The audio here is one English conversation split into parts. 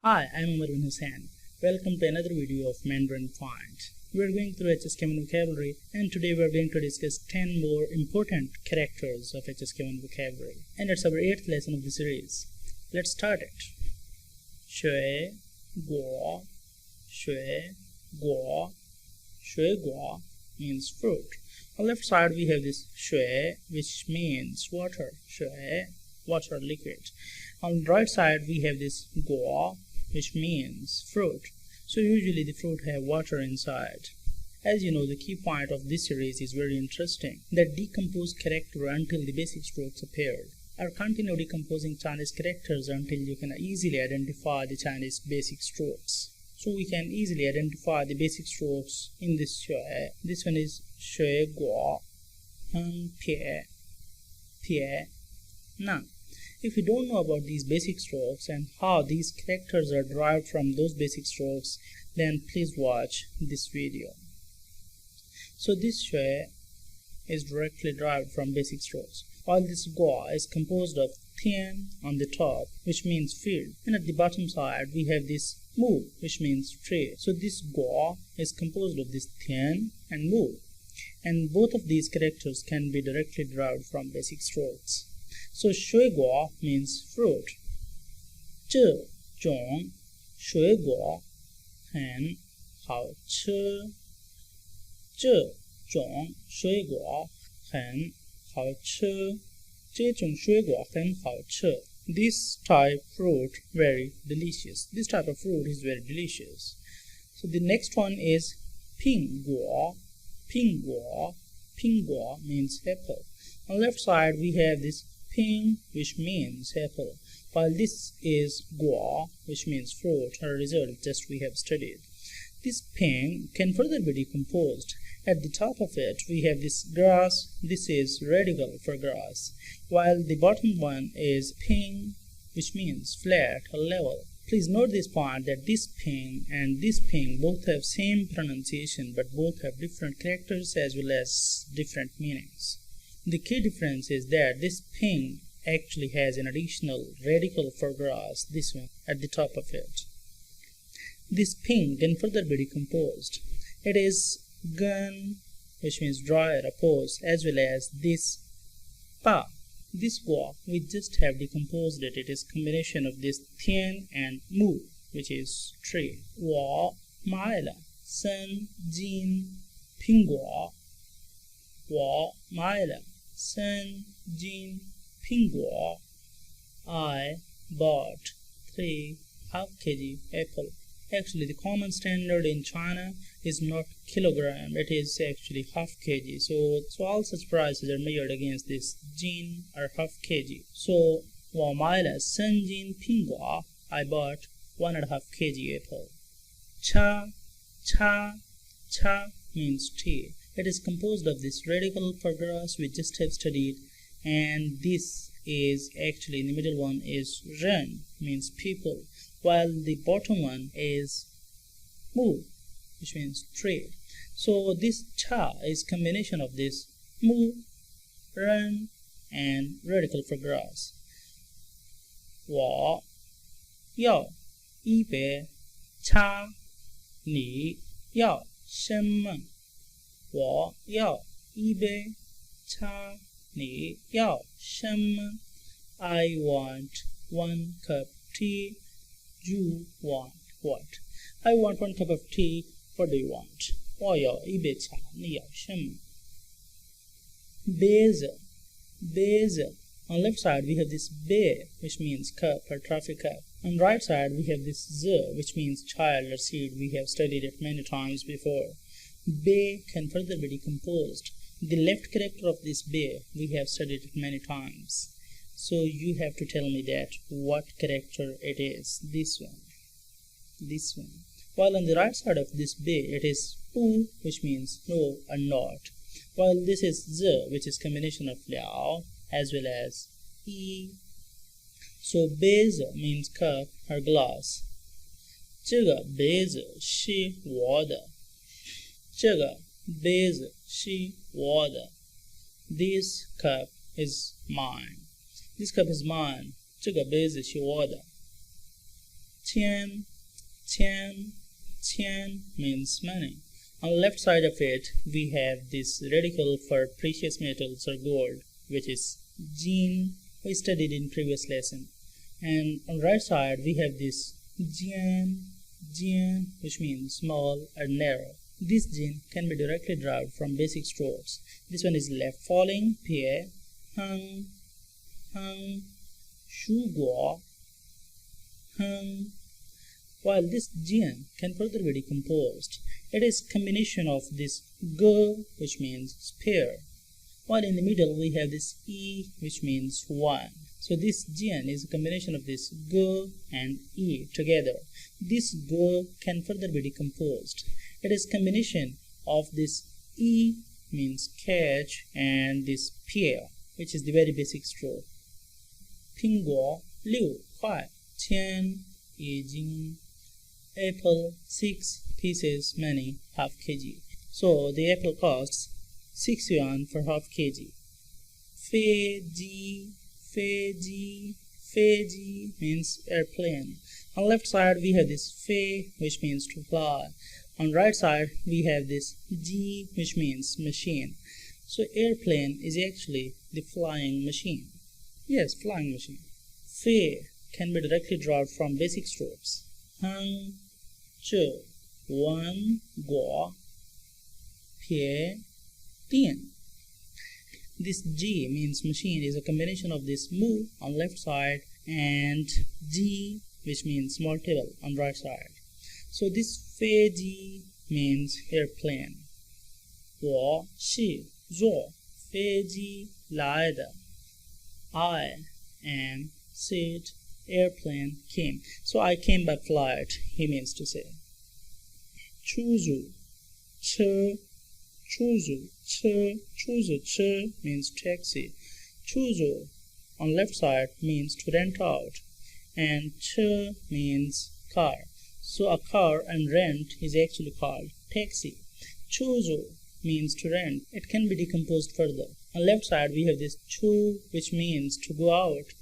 Hi, I'm Mandarin. Welcome to another video of Mandarin Find. We're going through HSK vocabulary, and today we're going to discuss 10 more important characters of HSK vocabulary. And it's our 8th lesson of the series. Let's start it. Shui, guo, shui, guo. Shui guo means fruit. On the left side we have this shui, which means water. Shui, water, liquid. On the right side we have this guo, which means fruit. So usually the fruit have water inside. As you know, the key point of this series is very interesting. That decomposed character until the basic strokes appeared. I'll continue decomposing Chinese characters until you can easily identify the Chinese basic strokes. So we can easily identify the basic strokes in this shui. This one is shui guo, heng pie, pie, na. If you don't know about these basic strokes and how these characters are derived from those basic strokes, then please watch this video. So this shui is directly derived from basic strokes, while this guo is composed of tian on the top, which means field, and at the bottom side we have this mu, which means tree. So this guo is composed of this tian and mu, and both of these characters can be directly derived from basic strokes. So shui guo means fruit. Zhe zhong shui guo hen hao che. Zhe zhong shui guo hen hao che. Zhe zhong shui guo hen hao che. This type fruit very delicious. This type of fruit is very delicious. So the next one is ping guo. Ping guo. Ping guo means apple. On the left side we have this ping, which means apple, while this is guo, which means fruit, a result just we have studied. This ping can further be decomposed. At the top of it we have this grass. This is radical for grass, while the bottom one is ping, which means flat or level. Please note this point that this ping and this ping both have same pronunciation, but both have different characters as well as different meanings. The key difference is that this ping actually has an additional radical for grass, this one, at the top of it. This ping can further be decomposed. It is gun, which means dry or oppose, as well as this pa. This guo, we just have decomposed it. It is combination of this tian and mu, which is tree. Wo mai le sen jin ping guo. Wo mai le sen jin ping guo. I bought 3 half kg apple. Actually, the common standard in China is not kilogram, it is actually half kg. So all such prices are measured against this jin or half kg. So 我买了3斤苹果. I bought 1.5 kg apple. Cha, cha, cha means tea. It is composed of this radical for grass we just have studied, and this is actually, the middle one is ren, means people, while the bottom one is mu, which means tree. So this cha is combination of this mu, ren, and radical for grass. 我要一杯茶，你要什么？我要一杯茶，你要什么？ I want 1 cup tea. You want what? I want 1 cup of tea. What do you want? 我要一杯茶，你要什么？ Beza, beza. On left side we have this be, which means cup or traffic cup. On right side we have this z, which means child or seed. We have studied it many times before. Be can further be decomposed. The left character of this be, we have studied it many times. So you have to tell me that what character it is. This one. This one. While on the right side of this be, it is pu, which means no or not. While this is z, which is combination of liao as well as yi. So beze means cup or glass. 这个杯子是我的。这个杯子是我的。This cup is mine. This cup is mine. 这个杯子是我的。Tian, tian, tian means money. On the left side of it, we have this radical for precious metals or gold, which is jin, we studied in previous lesson. And on the right side, we have this jian, jian, which means small or narrow. This jin can be directly derived from basic strokes. This one is left falling, pie, hung, hung, shu guo, hung. While this jian can further be decomposed, it is combination of this ge, which means spare, while in the middle we have this e, which means one. So this jian is a combination of this ge and e together. This ge can further be decomposed. It is combination of this e means catch and this pie, which is the very basic stroke. Pingguo, liu, huai, tian, yi jing. Apple 6 pieces, money, half kg. So the apple costs 6 yuan for half kg. Fei ji, fei ji, fei ji means airplane. On the left side we have this fei, which means to fly. On the right side we have this ji, which means machine. So airplane is actually the flying machine. Yes, flying machine. Fei can be directly derived from basic strokes. Hang, zhe, wan, guo, pie, dian. This G means machine is a combination of this mu on left side and G, which means small table on right side. So this fei ji means airplane. 我是坐飞机来的. I am said airplane came. So I came by flight, he means to say. 出租车 车 means taxi. 出租 on left side means to rent out, and 车 means car. So a car and rent is actually called taxi. 出租 means to rent. It can be decomposed further. On left side we have this 出, which means to go out,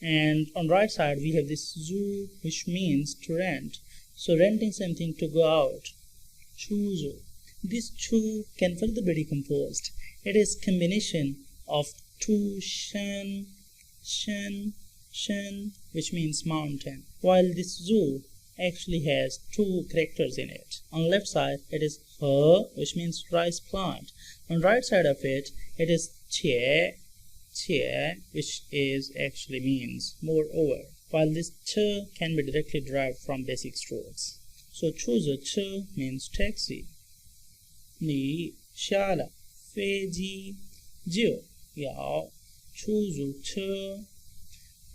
and on right side we have this 租, which means to rent. So renting something to go out. 出租. This 出 can further be decomposed. It is combination of tu shen, which means mountain, while this 租actually has 2 characters in it. On left side it is he, which means rice plant. On right side of it, it is qie, which is actually means moreover, while this che can be directly derived from basic strokes. So 出租车 means taxi. 你下了飞机就要出租车.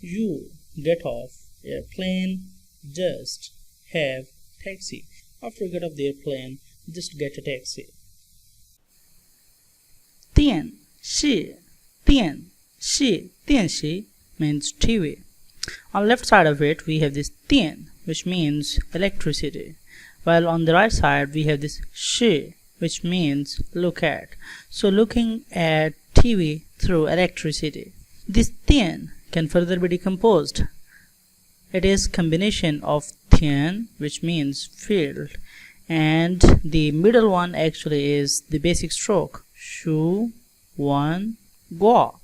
You get off airplane, just have taxi. After you get off the airplane, just get a taxi. 电视 means TV. On the left side of it we have this 电, which means electricity, while on the right side we have this 视, which means look at. So looking at TV through electricity. This 电 can further be decomposed. It is combination of 天, which means field, and the middle one actually is the basic stroke. 书文国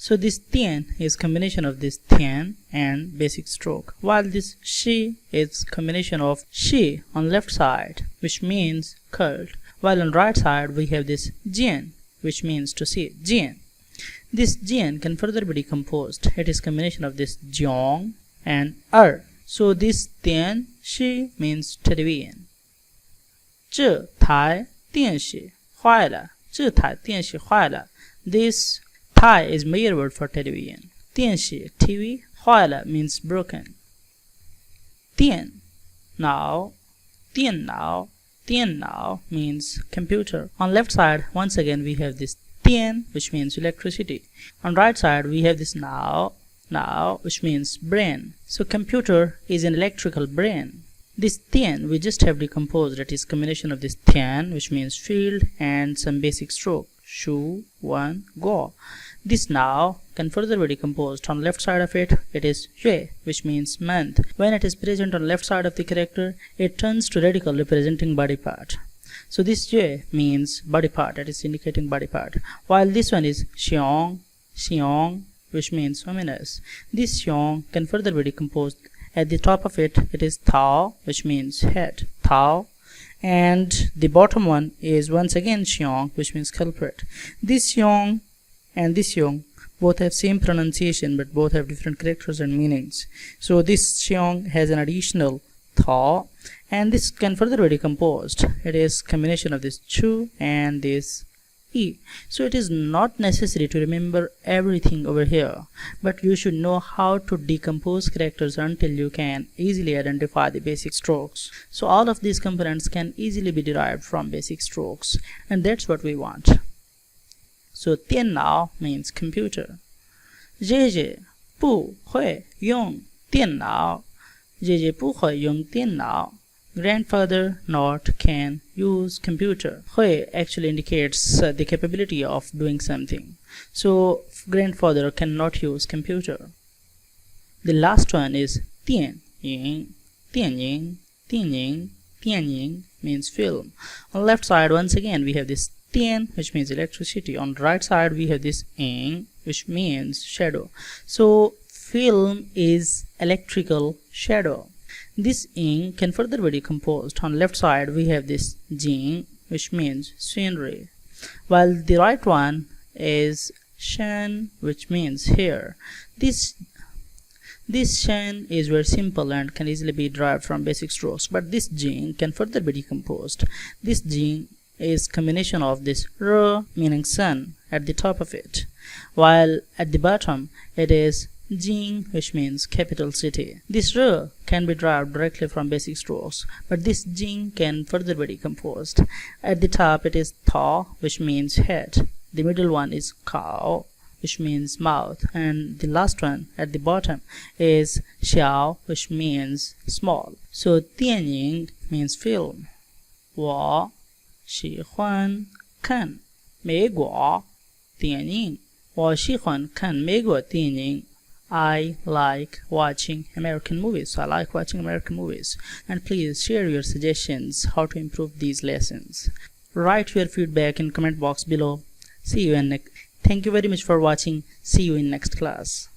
So this 电 is combination of this 天 and basic stroke, while this shi is combination of shi on left side, which means curled, while on right side we have this 见, which means to see, 见. This 见 can further be decomposed. It is combination of this jiong and So this 电视 means television. 这台电视坏了 这台电视坏了. This Thai is mere word for television. 电视 TV, 坏了 means broken. 电脑 means computer. On left side, once again we have this 电, which means electricity. On right side we have this now, which means brain. So computer is an electrical brain. This 电 we just have decomposed. It is combination of this 天, which means field, and some basic stroke. 书文国. This now can further be decomposed. On left side of it, it is yue, which means month. When it is present on left side of the character, it turns to radical representing body part. So this yue means body part, that is indicating body part. While this one is xiong, xiong, which means luminous. This xiong can further be decomposed. At the top of it, it is tao, which means head, tao. And the bottom one is once again xiong, which means culprit. This xiong and this xiong both have same pronunciation, but both have different characters and meanings. So this xiong has an additional tao, and this can further be decomposed. It is combination of this chu and this e. So it is not necessary to remember everything over here, but you should know how to decompose characters until you can easily identify the basic strokes. So all of these components can easily be derived from basic strokes, and that's what we want. So tian nao means computer. Zhe bu hui yong tian nao. Zhe bu hui yong tian nao. Grandfather not can use computer. Hui actually indicates the capability of doing something. So grandfather cannot use computer. The last one is tian ying. Tian ying, tian ying, tian ying means film. On left side, once again we have this tian, which means electricity. On the right side we have this ying, which means shadow. So film is electrical shadow. This ing can further be decomposed. On left side we have this jing, which means scenery, while the right one is shen, which means hair. This shen is very simple and can easily be derived from basic strokes, but this jing can further be decomposed. This jing is combination of this r, meaning sun, at the top of it, while at the bottom it is Jing, which means capital city. This R can be derived directly from basic strokes, but this Jing can further be decomposed. At the top it is Tha, which means head. The middle one is Kao, which means mouth, and the last one at the bottom is Xiao, which means small. So Tianying means film. 我喜欢看美国电影。我喜欢看美国电影。I like watching American movies. I like watching American movies. And please share your suggestions how to improve these lessons. Write your feedback in comment box below. See you in next. Thank you very much for watching. See you in next class.